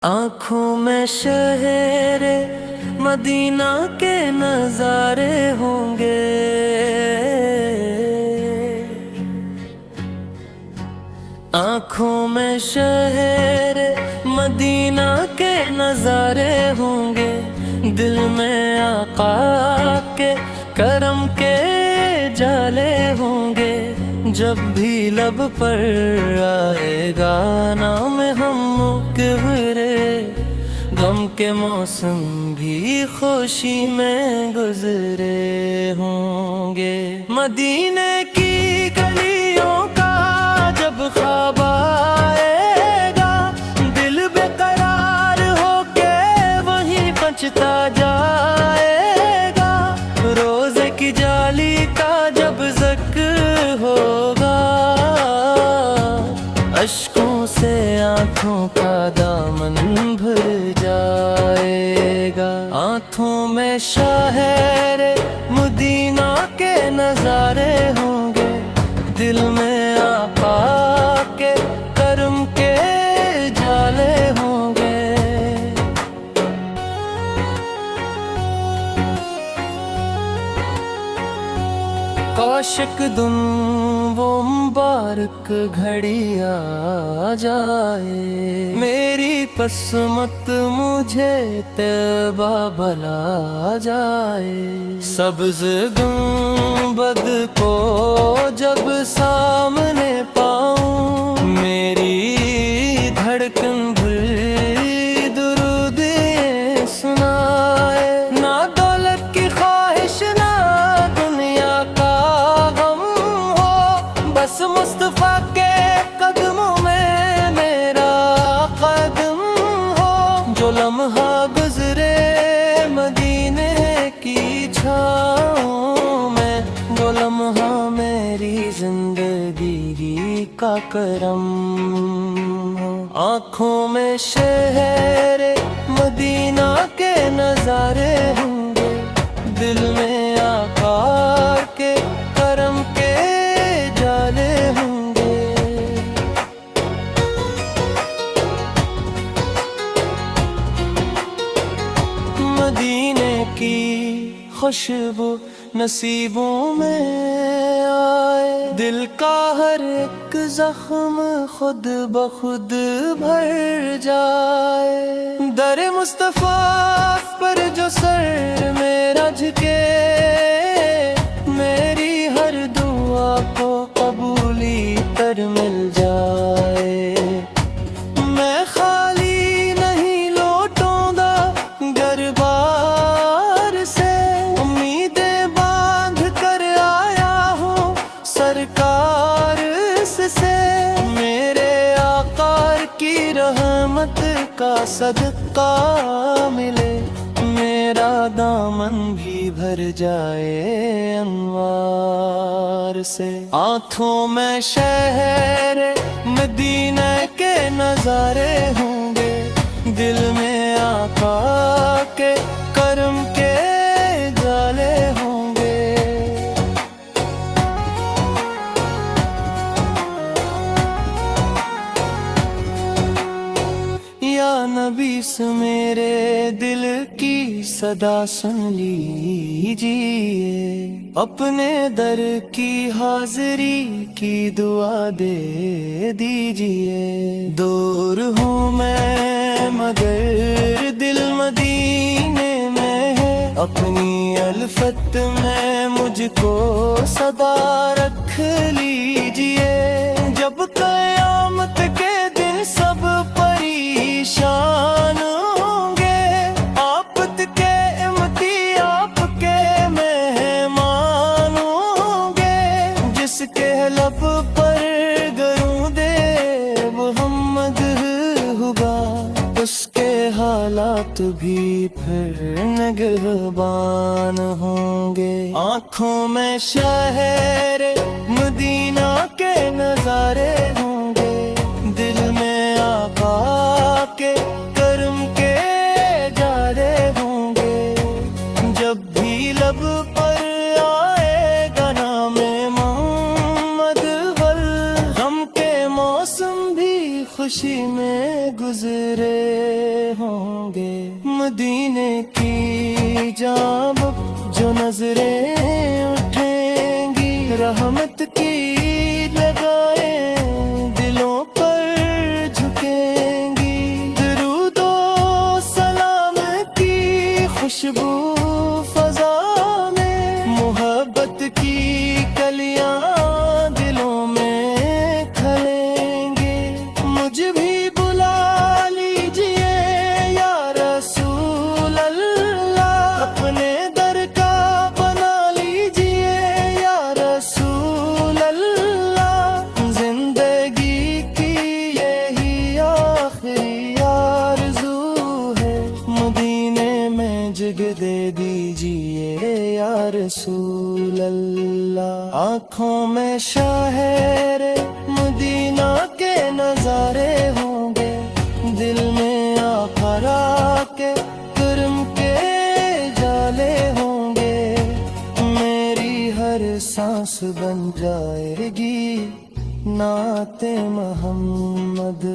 آنکھوں میں شہر مدینہ کے نظارے ہوں گے، آنکھوں میں شہر مدینہ کے نظارے ہوں گے، دل میں آقا کے کرم کے جالے ہوں گے، جب بھی لب پر آئے گا نام ہم مقبرے، غم کے موسم بھی خوشی میں گزرے ہوں گے۔ مدینے کی گلیوں کا جب خواب آئے گا، دل بے قرار ہو کے وہیں پچتا جائے گا، روزے کی جالی کا جب ذکر ہوگا، اشکوں سے آنکھوں کا دامن بھر جائے گا۔ آنکھوں میں شہر مدینہ کے نظارے ہوں گے، دل میں آقا کے کرم کے جالے ہوں گے۔ کاشک دن وہ مبارک گھڑی آ جائے، میری قسمت مجھے طیبہ بلا جائے، سبز گنبد کو جب سامنے پاؤں، میری دھڑکن بھری درود یہ سنائے، نہ دولت کی خواہش نہ دنیا کا غم ہو، بس مصطفیٰ کے قدموں میں میرا قدم ہو، جو لمحہ گزرے مدینے کی چھاؤں میں، وہ لمحہ میری زندگی کا کرم ہو۔ آنکھوں میں شہر مدینہ کے نظارے ہوں گے، دل میں آقا کے کرم کے جالے ہوں گے۔ مدینے کی خوشبو نصیبوں میں آئے، دل کا ہر ایک زخم خود بخود بھر جائے، در مصطفیٰ پر جو سر میرا جھکے، میری ہر دعا کو قبولی تر مل جائے، میں خالی نہیں لوٹوں گا گھر بار سے، امیدیں باندھ کر آیا ہوں سرکار سے، میرے آقا کی رحمت کا صدقہ ملے، میرا دامن بھی بھر جائے انوار سے۔ آنکھوں میں شہر مدینہ کے نظارے ہوں گے، دل میں آقا کے کرم کے جالے ہوں گے۔ یا نبی سے میرے دل کی صدا سن لیجیے، اپنے در کی حاضری کی دعا دے دیجیے، دور ہوں میں مگر دل مدینے میں ہے، اپنی الفت میں مجھ کو صدا رکھ لیجیے، جب قیامت کے دن سب پریشان ہوں گے، آفت کے امتی آپ کے مہمان ہوں گے، جس کے لب پر درود محمد ہوگا، اس کے حالات بھی پھر نگہبان ہوں گے۔ آنکھوں میں شہر مدینہ کے نظارے ہوں گے، دل میں آقا کے کرم کے جالے ہوں گے، جب بھی لب پر آئے گا نام محمد، غم کے موسم بھی خوشی میں گزرے مدینے کی جانب جو نظریں اٹھیں گی، رحمت کی لگائیں دلوں پر جھکیں گی، درود و سلام کی خوشبو فضا میں، محبت کی کلیاں دلوں میں کھلیں گے، مجھ بھی بلا لیجئے یا رسول اللہ، اپنے در کا بنا لیجئے یا رسول اللہ، زندگی کی یہی آخری آرزو ہے، مدینے میں جگ دے دیجئے یا رسول اللہ، آنکھوں میں شاہر مدینہ کے نظارے ہوں گے، دل میں آقا کے کرم کے جالے ہوں گے، میری ہر سانس بن جائے گی نعت محمد۔